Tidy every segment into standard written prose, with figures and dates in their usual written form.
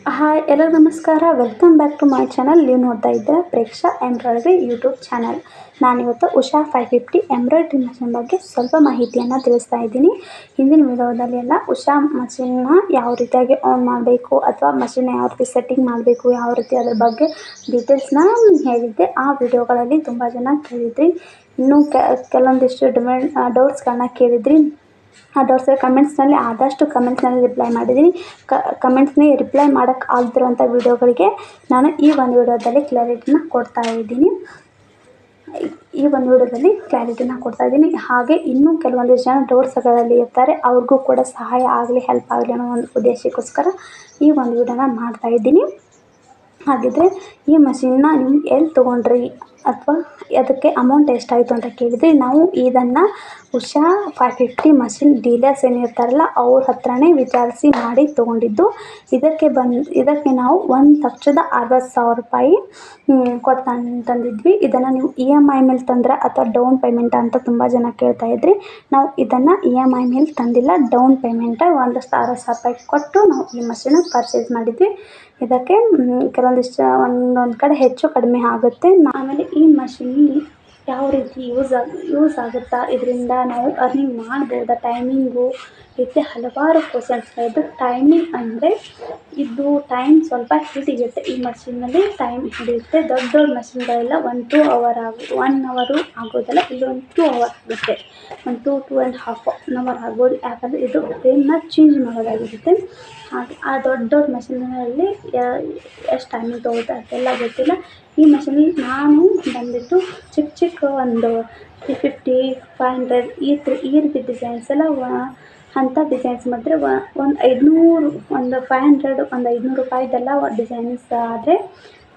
Hi ಎಲ್ಲರಿಗೂ ನಮಸ್ಕಾರ. Welcome back to my channel. ನೀವು ನೋಡ್ತಾ ಇದ್ದೀರಾ ಪ್ರೇಕ್ಷಾ ಎಂಬ್ರಾಯ್ಡ್ರಿ ಯೂಟ್ಯೂಬ್ ಚಾನಲ್. ನಾನಿವತ್ತು ಉಷಾ 550 ಎಂಬ್ರಾಯ್ಡ್ರಿ ಮಷಿನ್ ಬಗ್ಗೆ ಸ್ವಲ್ಪ ಮಾಹಿತಿಯನ್ನು ತಿಳಿಸ್ತಾ ಇದ್ದೀನಿ. ಹಿಂದಿನ ವಿಡಿಯೋದಲ್ಲಿ ಎಲ್ಲ ಉಷಾ ಮಷಿನ್ನ ಯಾವ ರೀತಿಯಾಗಿ ಆನ್ ಮಾಡಬೇಕು ಅಥವಾ ಮಷಿನ್ ಯಾವ ರೀತಿ ಸೆಟ್ಟಿಂಗ್ ಮಾಡಬೇಕು, ಯಾವ ರೀತಿ ಅದ್ರ ಬಗ್ಗೆ ಡೀಟೇಲ್ಸ್ನ ಹೇಳಿದ್ದೆ. ಆ ವಿಡಿಯೋಗಳಲ್ಲಿ ತುಂಬ ಜನ ಕೇಳಿದ್ರಿ. ಇನ್ನೂ ಕೆಲವೊಂದಿಷ್ಟು ಡೌಟ್ಸ್ಗಳನ್ನ ಕೇಳಿದ್ರಿ. ಆ ಡೌಟ್ಸ್ಗೆ ಕಮೆಂಟ್ಸ್ನಲ್ಲಿ ಆದಷ್ಟು ಕಮೆಂಟ್ಸ್ನಲ್ಲಿ ರಿಪ್ಲೈ ಮಾಡಿದ್ದೀನಿ. ಕಮೆಂಟ್ಸ್ನೇ ರಿಪ್ಲೈ ಮಾಡೋಕ್ಕೆ ಆಗದಿರೋಂಥ ವಿಡಿಯೋಗಳಿಗೆ ನಾನು ಈ ಒಂದು ವಿಡಿಯೋದಲ್ಲಿ ಕ್ಲಾರಿಟಿನ ಕೊಡ್ತಾ ಇದ್ದೀನಿ. ಹಾಗೆ ಇನ್ನೂ ಕೆಲವೊಂದಿಷ್ಟು ಜನ ಡೌಟ್ಸ್ಗಳಲ್ಲಿ ಇರ್ತಾರೆ, ಅವ್ರಿಗೂ ಕೂಡ ಸಹಾಯ ಆಗಲಿ, ಹೆಲ್ಪ್ ಆಗಲಿ ಅನ್ನೋ ಒಂದು ಉದ್ದೇಶಕ್ಕೋಸ್ಕರ ಈ ಒಂದು ವಿಡಿಯೋನ ಮಾಡ್ತಾ ಇದ್ದೀನಿ. ಹಾಗಿದ್ರೆ ಈ ಮಷಿನ್ನ ನೀವು ಎಲ್ಲಿ ತೊಗೊಂಡ್ರಿ ಅಥವಾ ಅದಕ್ಕೆ ಅಮೌಂಟ್ ಎಷ್ಟಾಯಿತು ಅಂತ ಕೇಳಿದರೆ, ನಾವು ಇದನ್ನು ಉಷಾ 550 ಮಷಿನ್ ಡೀಲರ್ಸ್ ಏನಿರ್ತಾರಲ್ಲ ಅವ್ರ ಹತ್ರನೇ ವಿಚಾರಿಸಿ ಮಾಡಿ ತೊಗೊಂಡಿದ್ದು. ಇದಕ್ಕೆ ನಾವು 1,60,000 ರೂಪಾಯಿ ಕೊಟ್ಟು ತಂದಿದ್ವಿ. ಇದನ್ನು ನೀವು EMI ಮೇಲೆ ತಂದ್ರೆ ಅಥವಾ ಡೌನ್ ಪೇಮೆಂಟ್ ಅಂತ ತುಂಬ ಜನ ಕೇಳ್ತಾ ಇದ್ರಿ. ನಾವು ಇದನ್ನು EMI ಮೇಲೆ ತಂದಿಲ್ಲ, ಡೌನ್ ಪೇಮೆಂಟ 1,60,000 ರೂಪಾಯಿ ಕೊಟ್ಟು ನಾವು ಈ ಮಷಿನ್ನ ಪರ್ಚೇಸ್ ಮಾಡಿದ್ವಿ. ಇದಕ್ಕೆ ಕೆಲವೊಂದಿಷ್ಟು ಒಂದೊಂದು ಕಡೆ ಹೆಚ್ಚು ಕಡಿಮೆ ಆಗುತ್ತೆ. ಆಮೇಲೆ ಈ ಮಷಿನ್ ಯಾವ ರೀತಿ ಯೂಸ್ ಆಗುತ್ತಾ, ಇದರಿಂದ ನಾವು ಅರ್ನಿಂಗ್ ಮಾಡ್ಬೋದಾ, ಟೈಮಿಂಗು ಇತ್ತೆ ಹಲವಾರು ಕ್ವಶನ್ಸ್ಗಳಿದ್ದು. ಟೈಮಿಂಗ್ ಅಂದರೆ ಇದು ಟೈಮ್ ಸ್ವಲ್ಪ ಹಿಡಿಯುತ್ತೆ. ಈ ಮಷಿನ್ನಲ್ಲಿ ಟೈಮ್ ಹಿಡಿಯುತ್ತೆ. ದೊಡ್ಡ ಮಷಿನ್ಗಳೆಲ್ಲ 1-2 ಅವರು ಆಗೋದಲ್ಲ, ಇದು 2 ಅವರ್ ಆಗುತ್ತೆ. 2.5 ಅವರ್ ಆಗ್ಬೋದು. ಯಾಕಂದರೆ ಇದು ಫ್ರೇಮ್ನ ಚೇಂಜ್ ಮಾಡೋದಾಗಿರುತ್ತೆ. ಹಾಗೆ ಆ ದೊಡ್ಡ ಮಷಿನಲ್ಲಿ ಎಷ್ಟು ಟೈಮಿಂಗ್ ತೊಗೊಳುತ್ತೆ ಅದೆಲ್ಲ ಗೊತ್ತಿಲ್ಲ. ಈ ಮಷಿನಲ್ಲಿ ನಾನು ಬಂದುಬಿಟ್ಟು ಚಿಕ್ಕ ಒಂದು 350, 500 ಈ ರೀತಿ ಡಿಸೈನ್ಸ್ ಎಲ್ಲ ಅಂಥ ಡಿಸೈನ್ಸ್ ಮಾಡಿದ್ರೆ ಒಂದು 500, ಒಂದು 500, ಒಂದು 500 ರೂಪಾಯಿದೆಲ್ಲ ಡಿಸೈನ್ಸ್ ಆದರೆ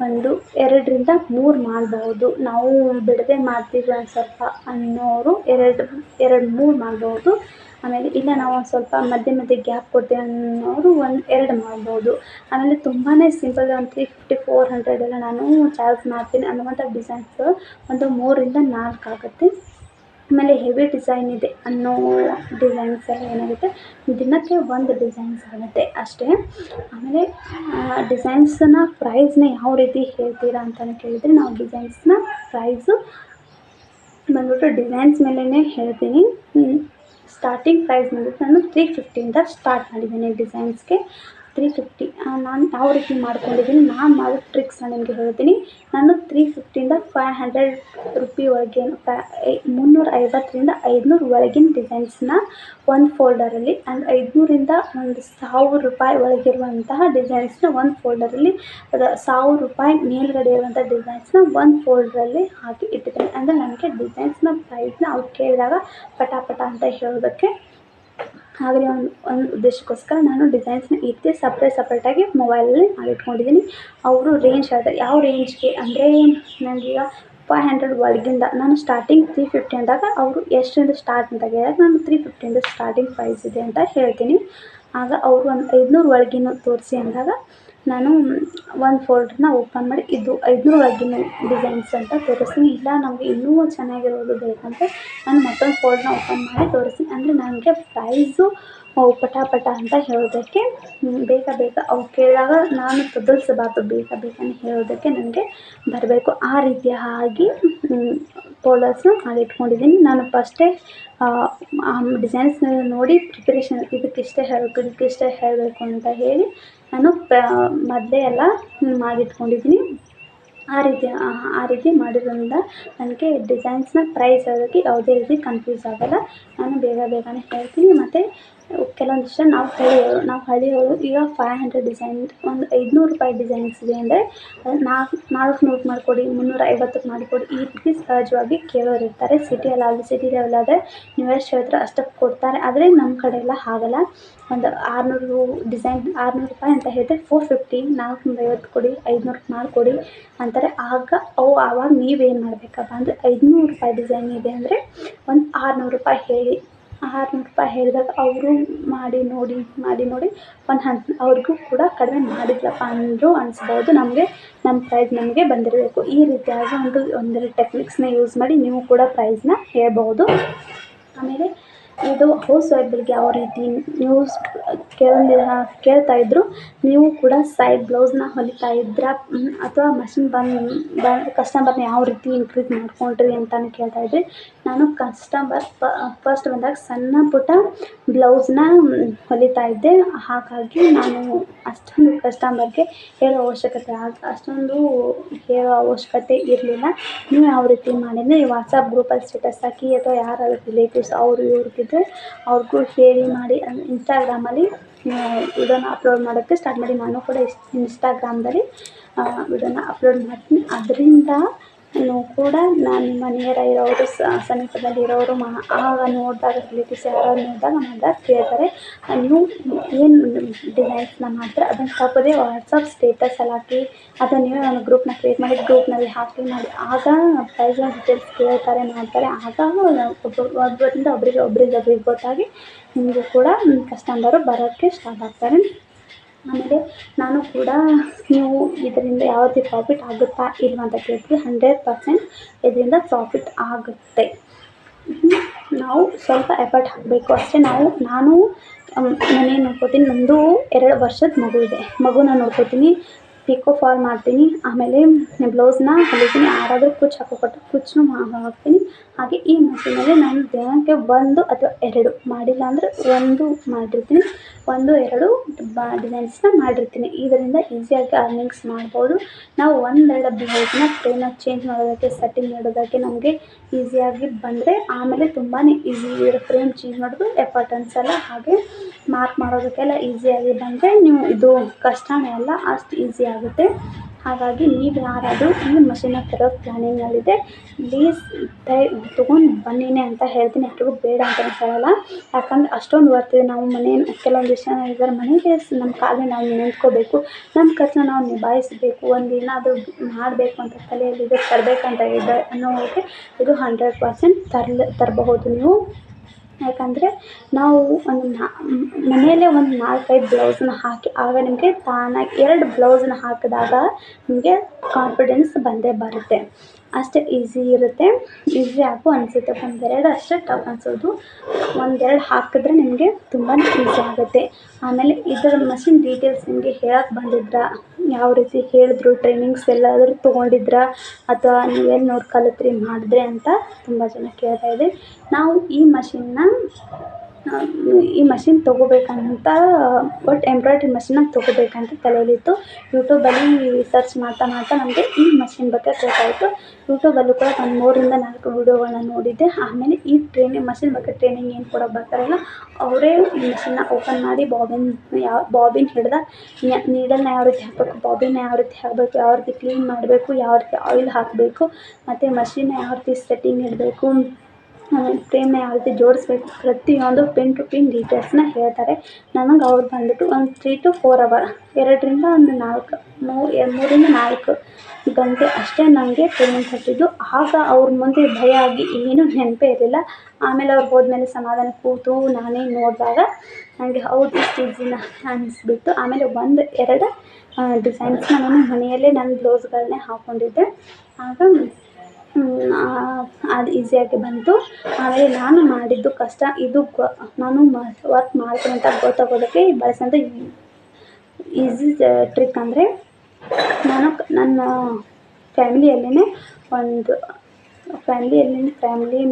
ಒಂದು 2-3 ಮಾಡ್ಬೋದು. ನಾವು ಬಿಡದೆ ಮಾಡ್ತೀವಿ ಒಂದು ಸ್ವಲ್ಪ ಅನ್ನೋರು 2-3 ಮಾಡ್ಬೋದು. ಆಮೇಲೆ ಇಲ್ಲ ನಾವು ಒಂದು ಸ್ವಲ್ಪ ಮಧ್ಯೆ ಗ್ಯಾಪ್ ಕೊಡ್ತೀವಿ ಅನ್ನೋರು 1-2 ಮಾಡ್ಬೋದು. ಆಮೇಲೆ ತುಂಬಾ ಸಿಂಪಲ್ ಒಂದು 350, 400 ಎಲ್ಲ ನಾನು ಚಾರ್ಜ್ ಮಾಡ್ತೀನಿ ಅನ್ನುವಂಥ ಡಿಸೈನ್ಸ್ ಒಂದು 3-4 ಆಗುತ್ತೆ. ಆಮೇಲೆ ಹೆವಿ ಡಿಸೈನ್ ಇದೆ ಅನ್ನೋ ಡಿಸೈನ್ಸ್ ಎಲ್ಲ ಏನಾಗುತ್ತೆ, ದಿನಕ್ಕೆ ಒಂದು ಡಿಸೈನ್ಸ್ ಆಗುತ್ತೆ ಅಷ್ಟೇ. ಆಮೇಲೆ ಡಿಸೈನ್ಸ್ನ ಪ್ರೈಸ್ನ ಯಾವ ರೀತಿ ಹೇಳ್ತೀರಾ ಅಂತಲೇ ಕೇಳಿದರೆ, ನಾವು ಡಿಸೈನ್ಸ್ನ ಪ್ರೈಸು ಬಂದ್ಬಿಟ್ಟು ಡಿಸೈನ್ಸ್ ಮೇಲೇ ಹೇಳ್ತೀನಿ. ಸ್ಟಾರ್ಟಿಂಗ್ ಪ್ರೈಸ್ ಬಂದ್ಬಿಟ್ಟು ನಾನು 350ಇಂದ ಸ್ಟಾರ್ಟ್ ಮಾಡಿದ್ದೀನಿ. ಡಿಸೈನ್ಸ್ಗೆ 350. ನಾನು ಯಾವ ರೀತಿ ಮಾಡ್ಕೊಂಡಿದ್ದೀನಿ, ನಾನು ಮಾಡೋ ಟ್ರಿಕ್ಸ್ನ ನಿಮಗೆ ಹೇಳ್ತೀನಿ. ನಾನು 350ಇಂದ 500 ರೂಪಿ ಒಳಗೆ 350ರಿಂದ 500 ಒಳಗಿನ ಡಿಸೈನ್ಸ್ನ ಒಂದು ಫೋಲ್ಡರಲ್ಲಿ, ಆ್ಯಂಡ್ 500ರಿಂದ 1,000 ರೂಪಾಯಿ ಒಳಗಿರುವಂತಹ ಡಿಸೈನ್ಸ್ನ ಒಂದು ಫೋಲ್ಡರಲ್ಲಿ, ಅದು 1,000 ರೂಪಾಯಿ ಮೇಲ್ಗಡೆ ಇರುವಂಥ ಡಿಸೈನ್ಸ್ನ ಒಂದು ಫೋಲ್ಡ್ರಲ್ಲಿ ಹಾಕಿ ಇಟ್ಟಿದ್ದೀನಿ. ಅಂದರೆ ನನಗೆ ಡಿಸೈನ್ಸ್ನ ಪ್ರೈಸ್ನ ಅವ್ರು ಕೇಳಿದಾಗ ಪಟ ಅಂತ ಹೇಳೋದಕ್ಕೆ ಆಗಲಿ ಒಂದು ಉದ್ದೇಶಕ್ಕೋಸ್ಕರ ನಾನು ಡಿಸೈನ್ಸ್ನ ಇಟ್ಟು ಸಪ್ರೇಟಾಗಿ ಮೊಬೈಲಲ್ಲಿ ಮಾಡಿಟ್ಕೊಂಡಿದ್ದೀನಿ. ಅವರು ರೇಂಜ್ ಹೇಳ್ತಾರೆ, ಯಾವ ರೇಂಜ್ಗೆ ಅಂದರೆ ನನಗೀಗ 500 ಒಳಗಿಂದ ನಾನು ಸ್ಟಾರ್ಟಿಂಗ್ 350 ಅಂದಾಗ ಅವರು ಎಷ್ಟರಿಂದ ಸ್ಟಾರ್ಟ್ ಅಂತ ಹೇಳಿದಾಗ ನಾನು 350ಇಂದ ಸ್ಟಾರ್ಟಿಂಗ್ ಪ್ರೈಸ್ ಇದೆ ಅಂತ ಹೇಳ್ತೀನಿ. ಆಗ ಅವರು ಒಂದು 500 ಒಳಗಿನ ತೋರಿಸಿ ಅಂದಾಗ ನಾನು ಒಂದು ಫೋಲ್ಡ್ರನ್ನ ಓಪನ್ ಮಾಡಿ ಇದು 500 ಒಳಗಿನ ಡಿಸೈನ್ಸ್ ಅಂತ ತೋರಿಸ್ತೀನಿ. ಇಲ್ಲ ನಮಗೆ ಇನ್ನೂ ಚೆನ್ನಾಗಿರೋದು ಬೇಕಂದರೆ ನಾನು ಮತ್ತೊಂದು ಫೋಲ್ಡ್ನ ಓಪನ್ ಮಾಡಿ ತೋರಿಸ್ತೀನಿ. ಅಂದರೆ ನನಗೆ ಪ್ರೈಸು ಪಟ ಅಂತ ಹೇಳೋದಕ್ಕೆ ಬೇಗ ಅವ್ರು ಕೇಳಿದಾಗ ನಾನು ತೊದಲಿಸಬಾರ್ದು, ಬೇಗನೆ ಹೇಳೋದಕ್ಕೆ ನನಗೆ ಬರಬೇಕು. ಆ ರೀತಿಯಾಗಿ ಫೋಲ್ಡರ್ಸ್ನ ಮಾಡಿಟ್ಕೊಂಡಿದ್ದೀನಿ. ನಾನು ಫಸ್ಟೇ ಡಿಸೈನ್ಸ್ನ ನೋಡಿ ಪ್ರಿಪ್ರೇಷನ್ ಇದಕ್ಕಿಷ್ಟೇ ಹೇಳಬೇಕು ಅಂತ ಹೇಳಿ ನಾನು ಮೊದಲೇ ಎಲ್ಲ ಮಾಡಿಟ್ಕೊಂಡಿದ್ದೀನಿ. ಆ ರೀತಿ ಮಾಡಿರೋದ್ರಿಂದ ನನಗೆ ಡಿಸೈನ್ಸ್ನ ಪ್ರೈಸ್ ಹೇಳೋದಕ್ಕೆ ಯಾವುದೇ ರೀತಿ ಕನ್ಫ್ಯೂಸ್ ಆಗೋಲ್ಲ. ನಾನು ಬೇಗನೆ ಹೇಳ್ತೀನಿ. ಮತ್ತು ಕೆಲವೊಂದಿಷ್ಟು ನಾವು ಹಳ್ಳಿಯವರು ಈಗ 500 ಡಿಸೈನ್, ಒಂದು 500 ರೂಪಾಯಿ ಡಿಸೈನ್ಸ್ ಇದೆ ಅಂದರೆ 400 ಮಾಡಿಕೊಡಿ, 350ಕ್ಕೆ ಮಾಡಿಕೊಡಿ, ಈ ರೀತಿ ಸಹಜವಾಗಿ ಕೇಳೋರು ಇರ್ತಾರೆ. ಸಿಟಿ ಲೆವೆಲಾದರೆ ನೀವು ಎಷ್ಟು ಹೇಳ್ತೀರೋ ಅಷ್ಟಕ್ಕೆ ಕೊಡ್ತಾರೆ. ಆದರೆ ನಮ್ಮ ಕಡೆ ಎಲ್ಲ ಹಾಗಲ್ಲ. ಒಂದು 600 ಡಿಸೈನ್ 600 ರೂಪಾಯಿ ಅಂತ ಹೇಳಿದ್ರೆ 450, 450 ಕೊಡಿ, 500ಕ್ಕೆ ಮಾಡಿಕೊಡಿ ಅಂತಾರೆ. ಆವಾಗ ನೀವೇನು ಮಾಡಬೇಕಪ್ಪ ಅಂದರೆ 500 ರೂಪಾಯಿ ಡಿಸೈನ್ ಇದೆ ಅಂದರೆ ಒಂದು 600 ರೂಪಾಯಿ ಹೇಳಿ. 600 ರೂಪಾಯಿ ಹೇಳಿದಾಗ ಅವರು ಮಾಡಿ ನೋಡಿ ಅವ್ರಿಗೂ ಕೂಡ ಕಡಿಮೆ ಮಾಡಿದ್ರಪ್ಪ ಅಂದರೂ ಅನಿಸ್ಬೋದು. ನಮ್ಮ ಪ್ರೈಸ್ ನಮಗೆ ಬಂದಿರಬೇಕು. ಈ ರೀತಿಯಾಗಿ ಒಂದೆರಡು ಟೆಕ್ನಿಕ್ಸ್ನ ಯೂಸ್ ಮಾಡಿ ನೀವು ಕೂಡ ಪ್ರೈಸ್ನ ಹೇಳ್ಬೋದು. ಆಮೇಲೆ ಇದು ಹೌಸ್ ವೈಫ್ಗಳಿಗೆ ಯಾವ ರೀತಿ ನ್ಯೂಸ್ ಕೇಳ್ತಾ ಇದ್ರು, ನೀವು ಕೂಡ ಸೈಡ್ ಬ್ಲೌಸ್ನ ಹೊಲಿತಾ ಇದ್ರಾ ಅಥವಾ ಮಷಿನ್ ಕಸ್ಟಮರ್ನ ಯಾವ ರೀತಿ ಇನ್ಕ್ರೀಸ್ ಮಾಡ್ಕೊಂಡ್ರಿ ಅಂತಾನು ಕೇಳ್ತಾ ಇದ್ರಿ. ನಾನು ಕಸ್ಟಮರ್ ಫಸ್ಟ್ ಬಂದಾಗ ಸಣ್ಣ ಪುಟ್ಟ ಬ್ಲೌಸ್ನ ಹೊಲಿತಾ ಇದ್ದೆ. ಹಾಗಾಗಿ ನಾನು ಅಷ್ಟೊಂದು ಕಸ್ಟಮರ್ಗೆ ಅಷ್ಟೊಂದು ಹೇಳೋ ಅವಶ್ಯಕತೆ ಇರಲಿಲ್ಲ. ನೀವು ಯಾವ ರೀತಿ ಮಾಡಿದರೆ ವಾಟ್ಸಪ್ ಗ್ರೂಪಲ್ಲಿ ಸ್ಟೇಟಸ್ ಹಾಕಿ ಅಥವಾ ಯಾರಾದರೂ ರಿಲೇಟಿವ್ಸ್ ಅವರು ಇವ್ರಿಗಿದ್ರೆ ಅವ್ರಿಗೂ ಹೇಳಿ ಮಾಡಿ ಇನ್ಸ್ಟಾಗ್ರಾಮಲ್ಲಿ ವಿಡಿಯೋನ ಅಪ್ಲೋಡ್ ಮಾಡೋಕ್ಕೆ ಸ್ಟಾರ್ಟ್ ಮಾಡಿ. ನಾನು ಕೂಡ ಇನ್ಸ್ಟಾಗ್ರಾಮ್ದಲ್ಲಿ ವಿಡಿಯೋನ ಅಪ್ಲೋಡ್ ಮಾಡ್ತೀನಿ. ಅದರಿಂದ ಕೂಡ ನಾನು ನಿಯರ್ ಇರೋರು ಸಮೀಪದಲ್ಲಿ ಇರೋರು ಆಗ ನೋಡಿದಾಗ ರಿಲೇಟಿವ್ಸ್ ಯಾರಾದ್ರು ನೋಡಿದಾಗ ಕೇಳ್ತಾರೆ, ನೀವು ಏನು ಡಿಸೈನ್ಸ್ನ ಮಾಡ್ತಾರೆ ಅದನ್ನು ತಪ್ಪದೆ ವಾಟ್ಸಪ್ ಸ್ಟೇಟಸಲ್ಲಿ ಹಾಕಿ ಅಥವಾ ನೀವೇ ಒಂದು ಗ್ರೂಪ್ನ ಕ್ರಿಯೇಟ್ ಮಾಡಿ ಗ್ರೂಪ್ನಲ್ಲಿ ಹಾಕಿ ಮಾಡಿ. ಆಗ ಪ್ರೈಸ್ ಡೀಟೇಲ್ಸ್ ಕೇಳ್ತಾರೆ ಮಾಡ್ತಾರೆ. ಆಗ ಒಬ್ಬರಿಂದ ಒಬ್ರಿಗೆ ಗೊತ್ತಾಗಿ ನಿಮಗೂ ಕೂಡ ಕಸ್ಟಮರು ಬರೋಕ್ಕೆ ಸ್ಟಾರ್ಟ್ ಆಗ್ತಾರೆ. ಆಮೇಲೆ ನಾನು ಕೂಡ ನೀವು ಇದರಿಂದ ಯಾವ ರೀತಿ ಪ್ರಾಫಿಟ್ ಆಗುತ್ತಾ ಇಲ್ವಾ ಅಂತ ಕೇಳ್ತೀವಿ. 100% ಇದರಿಂದ ಪ್ರಾಫಿಟ್ ಆಗುತ್ತೆ. ನಾವು ಸ್ವಲ್ಪ ಎಫರ್ಟ್ ಹಾಕಬೇಕು ಅಷ್ಟೇ. ನಾನು ಮನೆ ನೋಡ್ಕೋತೀನಿ. ನಮ್ಮದು 2 ವರ್ಷದ ಮಗು ಇದೆ. ಮಗುನ ನೋಡ್ಕೋತೀನಿ, ಪಿಕೋ ಫಾಲ್ ಮಾಡ್ತೀನಿ, ಆಮೇಲೆ ಬ್ಲೌಸ್ನ ಹೊಲಿತೀನಿ. ಯಾರಾದರೂ ಕುಚ್ಚು ಹಾಕೋಕೊಟ್ಟು ಕುಚ್ಚು ಹಾಕ್ತೀನಿ. ಹಾಗೆ ಈ ಮಷೀನಲ್ಲಿ ನಾನು ದಿನಕ್ಕೆ 1 ಅಥವಾ 2 ಮಾಡಿಲ್ಲ ಅಂದರೆ 1 ಮಾಡಿರ್ತೀನಿ, 1-2 ಡಿಸೈನ್ಸ್ನ ಮಾಡಿರ್ತೀನಿ. ಇದರಿಂದ ಈಸಿಯಾಗಿ ಅರ್ನಿಂಗ್ಸ್ ಮಾಡ್ಬೋದು. ನಾವು 1-2 ಬ್ಲೌಸ್ನ ಚೇಂಜ್ ಮಾಡೋದಕ್ಕೆ ಸೆಟ್ಟಿಂಗ್ ಮಾಡೋದಕ್ಕೆ ನಮಗೆ ಈಸಿಯಾಗಿ ಬಂದರೆ ಆಮೇಲೆ ತುಂಬಾ ಈಸಿ ಫ್ರೇಮ್ ಚೇಂಜ್ ಮಾಡೋದು ಎಫರ್ಟ್ ಅನಿಸಲ್ಲ. ಹಾಗೆ ಮಾರ್ಕ್ ಮಾಡೋದಕ್ಕೆಲ್ಲ ಈಸಿಯಾಗಿ ಬಂದರೆ ನೀವು ಇದು ಕಷ್ಟನೇ ಅಲ್ಲ, ಅಷ್ಟು ಈಸಿ ಆಗುತ್ತೆ. ಹಾಗಾಗಿ ನೀವು ಯಾರಾದರೂ ಈ ಮಷೀನ್ನ ತರೋ ಪ್ಲ್ಯಾನಿಂಗಲ್ಲಿದೆ ಪ್ಲೀಸ್ ತೊಗೊಂಡು ಬನ್ನಿನೇ ಅಂತ ಹೇಳ್ತೀನಿ. ಯಾರಿಗೂ ಬೇಡ ಅಂತಲೇ ಹೇಳಲ್ಲ. ಯಾಕಂದರೆ ಅಷ್ಟೊಂದು ವರ್ತಿದೆ. ನಾವು ಕೆಲವೊಂದಿಷ್ಟು ಜನ ಇದ್ದಾರೆ ಮನೆಗೆ ನಮ್ಮ ಕಾಲಿಗೆ ನಾವು ನಿಂತ್ಕೋಬೇಕು, ನಮ್ಮ ಖರ್ಚನ್ನ ನಾವು ನಿಭಾಯಿಸಬೇಕು, ಒಂದೇನಾದರೂ ಮಾಡಬೇಕು ಅಂತ ತಲೆಯಲ್ಲಿದೆ, ತರಬೇಕಂತ ಇದೆ ಅನ್ನೋರಿಗೆ ಇದು 100% ತರಬಹುದು ನೀವು. ಯಾಕಂದರೆ ನಾವು ಮನೆಯಲ್ಲೇ ಒಂದು 4-5 ಬ್ಲೌಸನ್ನ ಹಾಕಿ ಆಗ ನಿಮಗೆ ತಾನಾಗಿ 2 ಬ್ಲೌಸನ್ನ ಹಾಕಿದಾಗ ನಿಮಗೆ ಕಾನ್ಫಿಡೆನ್ಸ್ ಬಂದೇ ಬರುತ್ತೆ. ಅಷ್ಟೇ ಈಸಿ ಇರುತ್ತೆ, ಈಸಿಯಾಗೂ ಅನಿಸುತ್ತೆ. 1-2 ಅಷ್ಟೇ ಟಫ್ ಅನಿಸೋದು, 1-2 ಹಾಕಿದ್ರೆ ನಿಮಗೆ ತುಂಬಾ ಈಸಿ ಆಗುತ್ತೆ. ಆಮೇಲೆ ಇದರ ಮಷಿನ್ ಡೀಟೇಲ್ಸ್ ನಿಮಗೆ ಹೇಳಕ್ಕೆ ಬಂದಿದ್ರಾ, ಯಾವ ರೀತಿ ಹೇಳಿದ್ರು, ಟ್ರೈನಿಂಗ್ಸ್ ಎಲ್ಲಾದರೂ ತೊಗೊಂಡಿದ್ರಾ ಅಥವಾ ನೀವೆಲ್ಲಿ ನೋಡಿ ಕಲಿತ್ರಿ ಮಾಡಿದ್ರೆ ಅಂತ ತುಂಬ ಜನ ಕೇಳ್ತಾ ಇದ್ರಿ. ನಾವು ಈ ಮಷಿನ್ ತೊಗೋಬೇಕಂತ ಒಟ್ಟು ಎಂಬ್ರಾಯ್ಡ್ರಿ ಮಷಿನ್ನ ತೊಗೋಬೇಕಂತ ತಲೆಯಲ್ಲಿತ್ತು. ಯೂಟ್ಯೂಬಲ್ಲಿ ಸರ್ಚ್ ಮಾಡ್ತಾ ನಮಗೆ ಈ ಮಷಿನ್ ಬಗ್ಗೆ ಗೊತ್ತಾಯಿತು. ಯೂಟ್ಯೂಬಲ್ಲೂ ಕೂಡ ಒಂದು 3-4 ವೀಡಿಯೋಗಳನ್ನ ನೋಡಿದ್ದೆ. ಆಮೇಲೆ ಈ ಮಷಿನ್ ಬಗ್ಗೆ ಟ್ರೈನಿಂಗ್ ಏನು ಕೊಡೋಕೆ ಬರ್ತಾರಲ್ಲ ಅವರೇ ಈ ಮಷಿನ್ನ ಓಪನ್ ಮಾಡಿ ಬಾಬಿನ್ ಹಿಡ್ದು ನೀಡಲ್ನ ಯಾವ ರೀತಿ ಹಾಕಬೇಕು, ಬಾಬಿನ್ನ ಯಾವ ರೀತಿ ಹಾಕಬೇಕು, ಯಾವ ರೀತಿ ಕ್ಲೀನ್ ಮಾಡಬೇಕು, ಯಾವ ರೀತಿ ಆಯಿಲ್ ಹಾಕಬೇಕು, ಮತ್ತು ಮಷಿನ್ನ ಯಾವ ರೀತಿ ಸೆಟ್ಟಿಂಗ್ ಇಡಬೇಕು, ಆಮೇಲೆ ಫ್ರೇಮ್ನ ಯಾವ ರೀತಿ ಜೋಡಿಸ್ಬೇಕು, ಪ್ರತಿಯೊಂದು ಪಿನ್ ಟು ಪಿನ್ ಡೀಟೇಲ್ಸ್ನ ಹೇಳ್ತಾರೆ. ನನಗೆ ಅವ್ರು ಬಂದುಬಿಟ್ಟು ಒಂದು 3 to 4 ಅವರ್ 3-4 ಗಂಟೆ ಅಷ್ಟೇ ನನಗೆ ಟ್ರೈನಿಂಗ್ ಕೊಟ್ಟಿದ್ದು. ಆಗ ಅವ್ರ ಮುಂದೆ ಭಯ ಆಗಿ ಏನೂ ನೆನಪೇ ಇರಲಿಲ್ಲ. ಆಮೇಲೆ ಅವ್ರು ಹೋದ್ಮೇಲೆ ಸಮಾಧಾನ ಕೂತು ನಾನೇ ನೋಡಿದಾಗ ನನಗೆ ಹೌದು ಇಷ್ಟು ಈಸಿನ ಅನ್ನಿಸ್ಬಿಟ್ಟು ಆಮೇಲೆ 1-2 ಡಿಸೈನ್ಸ್ನ ನಾನು ಮನೆಯಲ್ಲೇ ನನ್ನ ಬ್ಲೌಸ್ಗಳನ್ನೇ ಹಾಕ್ಕೊಂಡಿದ್ದೆ. ಆಗ ಅದು ಈಸಿಯಾಗಿ ಬಂತು. ಆಮೇಲೆ ನಾನು ಮಾಡಿದ್ದು ಕಷ್ಟ ಇದು ನಾನು ವರ್ಕ್ ಮಾಡ್ತೀನಿ ಅಂತ ಗೊತ್ತಾಗೋದಕ್ಕೆ ಬಳಸೋಂಥ ಈಸಿ ಟ್ರಿಕ್ ಅಂದರೆ ನಾನು ನನ್ನ ಫ್ಯಾಮಿಲಿ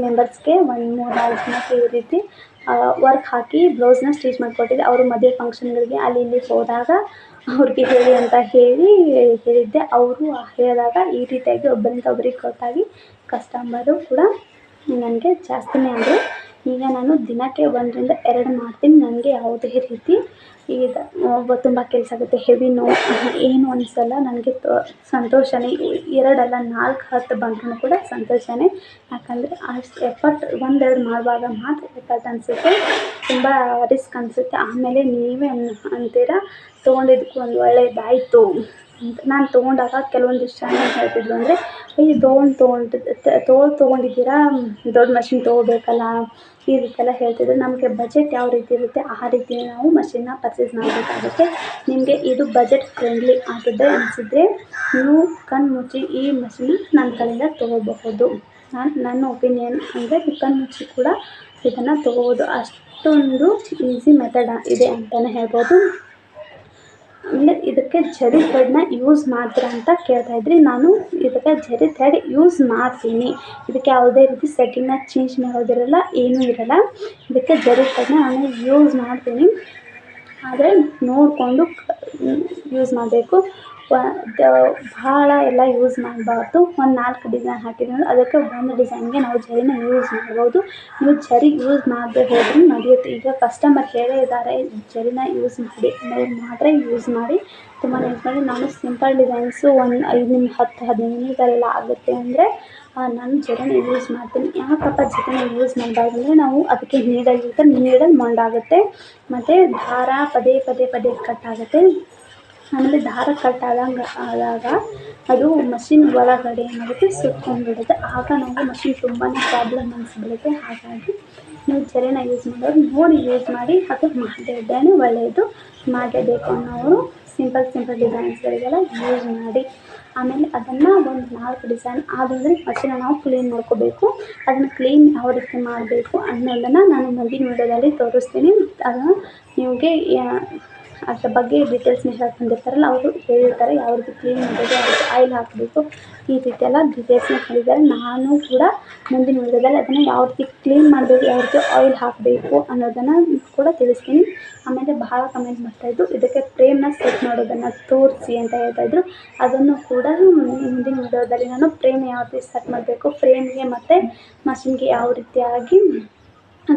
ಮೆಂಬರ್ಸ್ಗೆ ಒಂದು 3-4 ಜನಕ್ಕೆ ಈ ರೀತಿ ವರ್ಕ್ ಹಾಕಿ ಬ್ಲೌಸ್ನ ಸ್ಟಿಚ್ ಮಾಡಿಕೊಟ್ಟಿದ್ದೆ. ಅವರು ಮದುವೆ ಫಂಕ್ಷನ್ಗಳಿಗೆ ಅಲ್ಲಿ ಇಲ್ಲಿ ಹೋದಾಗ ಅವ್ರಿಗೆ ಹೇಳಿ ಅಂತ ಹೇಳಿದ್ದೆ. ಅವರು ಹೇಳಿದಾಗ ಈ ರೀತಿಯಾಗಿ ಒಬ್ಬರಿಂದ ಒಬ್ರಿಗೆ ಗೊತ್ತಾಗಿ ಕಸ್ಟಮರು ಕೂಡ ನನಗೆ ಜಾಸ್ತಿನೇ ಆದರು. ಈಗ ನಾನು ದಿನಕ್ಕೆ 1-2 ಮಾಡ್ತೀನಿ. ನನಗೆ ಯಾವುದೇ ರೀತಿ ತುಂಬ ಕೆಲಸ ಆಗುತ್ತೆ, ಹೆವಿನೋ ಏನೂ ಅನಿಸಲ್ಲ. ನನಗೆ ಸಂತೋಷನೇ. 2 ಅಲ್ಲ 4-10 ಬಂದ್ರೂ ಕೂಡ ಸಂತೋಷನೇ. ಯಾಕಂದರೆ ಅಷ್ಟು ಎಫರ್ಟ್ 1-2 ಮಾಡುವಾಗ ಮಾತ್ರ ಎಫರ್ಟ್ ಅನಿಸುತ್ತೆ, ತುಂಬ ರಿಸ್ಕ್ ಅನಿಸುತ್ತೆ. ಆಮೇಲೆ ನೀವೇ ಅಂತೀರ ತೊಗೊಂಡಿದ್ದಕ್ಕೂ ಒಂದು ಒಳ್ಳೆಯದಾಯಿತು ಅಂತ. ನಾನು ತೊಗೊಂಡಾಗ ಕೆಲವೊಂದಿಷ್ಟು ಜನ ಏನು ಹೇಳ್ತಿದ್ರು ಅಂದರೆ ತೊಗೊಂಡಿದ್ದೀರಾ ದೊಡ್ಡ ಮಷಿನ್ ತೊಗೋಬೇಕಲ್ಲ, ಈ ರೀತಿ ಎಲ್ಲ ಹೇಳ್ತಿದ್ರು. ನಮಗೆ ಬಜೆಟ್ ಯಾವ ರೀತಿ ಇರುತ್ತೆ ಆ ರೀತಿ ನಾವು ಮಷಿನ್ನ ಪರ್ಚೇಸ್ ಮಾಡಬೇಕಾಗುತ್ತೆ. ನಿಮಗೆ ಇದು ಬಜೆಟ್ ಫ್ರೆಂಡ್ಲಿ ಆಗುತ್ತೆ ಅನಿಸಿದ್ರೆ ನೀವು ಕಣ್ಣು ಮುಚ್ಚಿ ಈ ಮಷಿನ್ನ ನನ್ನ ಕಡೆಯಿಂದ ತೊಗೋಬಹುದು. ನನ್ನ ಒಪಿನಿಯನ್ ಅಂದರೆ ಕಣ್ಣು ಮುಚ್ಚಿ ಕೂಡ ಇದನ್ನು ತೊಗೋಬೋದು. ಅಷ್ಟೊಂದು ಈಸಿ ಮೆಥಡ್ ಇದೆ ಅಂತಲೇ ಹೇಳ್ಬೋದು. ಆಮೇಲೆ ಇದಕ್ಕೆ ಜರಿ ಥ್ರೆಡ್ನ ಯೂಸ್ ಮಾಡ್ತೀರಾ ಅಂತ ಕೇಳ್ತಾಯಿದ್ರಿ. ನಾನು ಇದಕ್ಕೆ ಜರಿ ಥ್ರೆಡ್ ಯೂಸ್ ಮಾಡ್ತೀನಿ. ಇದಕ್ಕೆ ಯಾವುದೇ ರೀತಿ ಸೆಟ್ಟಿಂಗ್ನ ಚೇಂಜ್ ಮಾಡೋದಿರಲ್ಲ, ಏನೂ ಇರಲ್ಲ. ಇದಕ್ಕೆ ಜರಿ ಥ್ರೆಡ್ನ ನಾನು ಯೂಸ್ ಮಾಡ್ತೀನಿ. ಆದರೆ ನೋಡಿಕೊಂಡು ಯೂಸ್ ಮಾಡಬೇಕು. ಭಾಳ ಎಲ್ಲ ಯೂಸ್ ಮಾಡಬಾರ್ದು. ಒಂದು 4 ಡಿಸೈನ್ ಹಾಕಿದ್ರೆ ಅದಕ್ಕೆ ಒಂದು ಡಿಸೈನ್ಗೆ ನಾವು ಜರಿನ ಯೂಸ್ ಮಾಡ್ಬೋದು. ನೀವು ಜರಿ ಯೂಸ್ ಮಾಡದೆ ಹೋದ್ರೂ ನಡೆಯುತ್ತೆ. ಈಗ ಕಸ್ಟಮರ್ ಹೇಳೇ ಇದ್ದಾರೆ ಜರಿನ ಯೂಸ್ ಮಾಡಿ, ನೀವು ಮಾತ್ರ ಯೂಸ್ ಮಾಡಿ, ತುಂಬಾ ಯೂಸ್ ಮಾಡಿ. ನಾನು ಸಿಂಪಲ್ ಡಿಸೈನ್ಸು ಒಂದು 5-10-15 ನಿಮಿಷದಲ್ಲೆಲ್ಲ ಆಗುತ್ತೆ ಅಂದರೆ ನಾನು ಜರಿನ ಯೂಸ್ ಮಾಡ್ತೀನಿ. ಯಾಕಪ್ಪ ಜರಿನ ಯೂಸ್ ಮಾಡಬಾರ್ದು ಅಂದರೆ ನಾವು ಅದಕ್ಕೆ ನೀಡಲ್ ಮೊಂಡಾಗುತ್ತೆ ಮತ್ತು ದಾರ ಪದೇ ಕಟ್ ಆಗುತ್ತೆ. ಆಮೇಲೆ ದಾರ ಕಟ್ ಆದಾಗ ಅದು ಮಷಿನ್ ಒಳಗಡೆ ಏನಾಗುತ್ತೆ ಸುಟ್ಕೊಂಡ್ಬಿಡುತ್ತೆ. ಆಗ ನಾವು ಮಷಿನ್ ತುಂಬಾ ಪ್ರಾಬ್ಲಮ್ ಅನಿಸ್ಬಿಡುತ್ತೆ. ಹಾಗಾಗಿ ನೀವು ಜರಿನ ಯೂಸ್ ಮಾಡೋದು ನೋಡಿ ಯೂಸ್ ಮಾಡಿ. ಅದು ಮಾಡದೇ ಒಳ್ಳೆಯದು. ಮಾಡಲೇಬೇಕು ಅನ್ನೋರು ಸಿಂಪಲ್ ಡಿಸೈನ್ಸ್ಗಳಿಗೆಲ್ಲ ಯೂಸ್ ಮಾಡಿ. ಆಮೇಲೆ ಅದನ್ನು ಒಂದು 4 ಡಿಸೈನ್ ಆದಂದರೆ ಮಷಿನ ನಾವು ಕ್ಲೀನ್ ಮಾಡ್ಕೋಬೇಕು. ಅದನ್ನು ಕ್ಲೀನ್ ಯಾವ ರೀತಿ ಮಾಡಬೇಕು ಅನ್ನೋದನ್ನು ನಾನು ಮುಂದಿನ ವೀಡಿಯೋದಲ್ಲಿ ತೋರಿಸ್ತೀನಿ. ಅದನ್ನು ನಿಮಗೆ ಅದ್ರ ಬಗ್ಗೆ ಡೀಟೇಲ್ಸ್ನ ಹೇಳ್ಕೊಂಡಿರ್ತಾರಲ್ಲ ಅವರು ಹೇಳಿರ್ತಾರೆ ಯಾವ ರೀತಿ ಕ್ಲೀನ್ ಮಾಡೋದು, ಯಾವ ರೀತಿ ಆಯಿಲ್ ಹಾಕಬೇಕು, ಈ ರೀತಿ ಎಲ್ಲ ಡೀಟೇಲ್ಸ್ನ ಹೇಳಿದ್ದಾರೆ. ನಾನು ಕೂಡ ಮುಂದಿನ ವೀಡಿಯೋದಲ್ಲಿ ಅದನ್ನು ಯಾವ ರೀತಿ ಕ್ಲೀನ್ ಮಾಡಬೇಕು, ಯಾವ ರೀತಿ ಆಯಿಲ್ ಹಾಕಬೇಕು ಅನ್ನೋದನ್ನು ಕೂಡ ತಿಳಿಸ್ತೀನಿ. ಆಮೇಲೆ ಬಹಳ ಕಮೆಂಟ್ ಮಾಡ್ತಾಯಿದ್ರು ಇದಕ್ಕೆ ಫ್ರೇಮ್ನ ಸೆಟ್ ಮಾಡೋದನ್ನು ತೋರಿಸಿ ಅಂತ ಹೇಳ್ತಾಯಿದ್ರು. ಅದನ್ನು ಕೂಡ ಮುಂದಿನ ವೀಡಿಯೋದಲ್ಲಿ ನಾನು ಫ್ರೇಮ್ ಯಾವ ರೀತಿ ಸೆಟ್ ಮಾಡಬೇಕು, ಫ್ರೇಮ್ಗೆ ಮತ್ತು ಮಷಿನ್ಗೆ ಯಾವ ರೀತಿಯಾಗಿ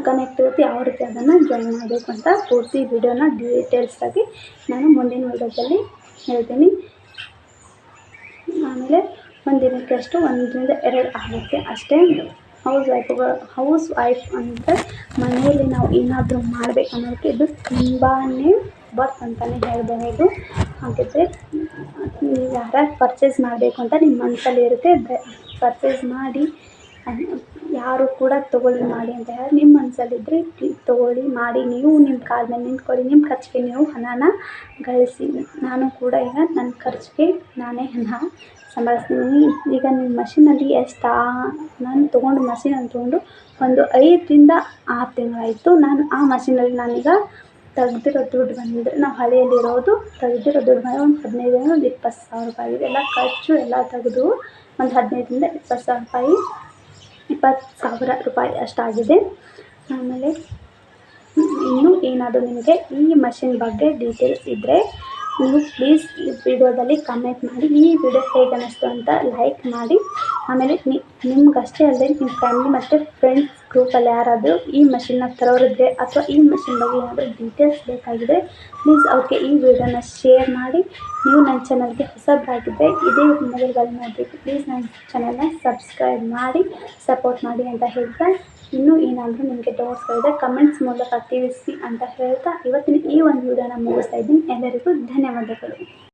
ಕನೆಕ್ಟ್ ಇರುತ್ತೆ, ಯಾವ ರೀತಿ ಅದನ್ನು ಜಾಯಿನ್ ಮಾಡಬೇಕು ಅಂತ ಪೂರ್ತಿ ವಿಡಿಯೋನ ಡೀಟೇಲ್ಸಾಗಿ ನಾನು ಮುಂದಿನ ವೀಡಿಯೋದಲ್ಲಿ ಹೇಳ್ತೀನಿ. ಆಮೇಲೆ ಒಂದಿನಕ್ಕೆ ಅಷ್ಟು 1-2 ಆಗುತ್ತೆ ಅಷ್ಟೇ. ಹೌಸ್ ವೈಫ್ ಅಂದರೆ ಮನೆಯಲ್ಲಿ ನಾವು ಏನಾದರೂ ಮಾಡಬೇಕು ಅನ್ನೋದಕ್ಕೆ ಇದು ತುಂಬಾ ವರ್ತ್ ಅಂತಲೇ ಹೇಳಬಹುದು. ಹಾಗಿದ್ದರೆ ನೀವು ಯಾರ್ಯಾರು ಪರ್ಚೇಸ್ ಮಾಡಬೇಕು ಅಂತ ನಿಮ್ಮ ಮನಸ್ಸಲ್ಲಿ ಇರುತ್ತೆ ಪರ್ಚೇಸ್ ಮಾಡಿ. ಯಾರು ಕೂಡ ತೊಗೊಳ್ಳಿ ಮಾಡಿ ಅಂತ ಹೇಳಿ ನಿಮ್ಮ ಮನಸ್ಸಲ್ಲಿದ್ದರೆ ತೊಗೊಳ್ಳಿ ಮಾಡಿ. ನೀವು ನಿಮ್ಮ ಕಾಲ ಮೇಲೆ ನಿಂತ್ಕೊಳ್ಳಿ. ನಿಮ್ಮ ಖರ್ಚಿಗೆ ನೀವು ಹಣನ ಗಳಿಸಿ. ನಾನು ಕೂಡ ಈಗ ನನ್ನ ಖರ್ಚಿಗೆ ನಾನೇ ಹಣ ಸಂಭಾಳಿಸ್ತೀನಿ. ಈಗ ನಿಮ್ಮ ಮಷಿನಲ್ಲಿ ನಾನು ತೊಗೊಂಡು ಮಷಿನನ್ನು ತೊಗೊಂಡು ಒಂದು 5-6 ತಿಂಗಳಾಯಿತು. ನಾನು ಆ ಮಷಿನಲ್ಲಿ ನಾನೀಗ ತೆಗ್ದಿರೋ ದುಡ್ಡು ಬಂದಿದೆ. ನಾವು ಹಳೆಯಲ್ಲಿರೋದು ತೆಗ್ದಿರೋ ದುಡ್ಡು ಬಂದರೆ ಒಂದು 15,000-20 ಸಾವಿರ ರೂಪಾಯಿ ಆಗಿದೆ. ಎಲ್ಲ ಖರ್ಚು ಎಲ್ಲ ತೆಗೆದು ಒಂದು 15,000-20 ಸಾವಿರ ರೂಪಾಯಿ 20 ಸಾವಿರ ರೂಪಾಯಿ ಅಷ್ಟಾಗಿದೆ. ಆಮೇಲೆ ಇನ್ನೂ ಏನಾದರೂ ನಿಮಗೆ ಈ ಮಷಿನ್ ಬಗ್ಗೆ ಡೀಟೇಲ್ಸ್ ಇದ್ದರೆ ನೀವು ಪ್ಲೀಸ್ ಈ ವಿಡಿಯೋದಲ್ಲಿ ಕಮೆಂಟ್ ಮಾಡಿ. ಈ ವಿಡಿಯೋ ಹೇಗೆ ಅನ್ನಿಸ್ತು ಅಂತ ಲೈಕ್ ಮಾಡಿ. ಆಮೇಲೆ ನಿಮ್ಗಷ್ಟೇ ಅಲ್ಲದೆ ನಿಮ್ಮ ಫ್ಯಾಮಿಲಿ ಮತ್ತು ಫ್ರೆಂಡ್ಸ್ ಗ್ರೂಪಲ್ಲಿ ಯಾರಾದರೂ ಈ ಮಷಿನ್ನ ತರೋರಿದ್ದರೆ ಅಥವಾ ಈ ಮಷಿನ್ ಬಗ್ಗೆ ಏನಾದರೂ ಡೀಟೇಲ್ಸ್ ಬೇಕಾಗಿದ್ದರೆ ಪ್ಲೀಸ್ ಅವ್ರಿಗೆ ಈ ವಿಡಿಯೋನ ಶೇರ್ ಮಾಡಿ. ನೀವು ನನ್ನ ಚಾನಲ್ಗೆ ಹೊಸಬರಾಗಿದ್ದರೆ ಇದೇ ಮೊದಲುಗಳಲ್ಲಿ ನೋಡಬೇಕು ಪ್ಲೀಸ್ ನನ್ನ ಚಾನಲ್ನ ಸಬ್ಸ್ಕ್ರೈಬ್ ಮಾಡಿ ಸಪೋರ್ಟ್ ಮಾಡಿ ಅಂತ ಹೇಳ್ತಾ, ಇನ್ನೂ ಏನಾದರೂ ನಿಮಗೆ ಡೌಟ್ಸ್ಗಳಿದೆ ಕಮೆಂಟ್ಸ್ ಮೂಲಕ ತಿಳಿಸಿ ಅಂತ ಹೇಳ್ತಾ ಇವತ್ತಿನ ಈ ಒಂದು ವಿಡಿಯೋನ ಮುಗಿಸ್ತಾ ಇದ್ದೀನಿ. ಎಲ್ಲರಿಗೂ ಧನ್ಯವಾದಗಳು.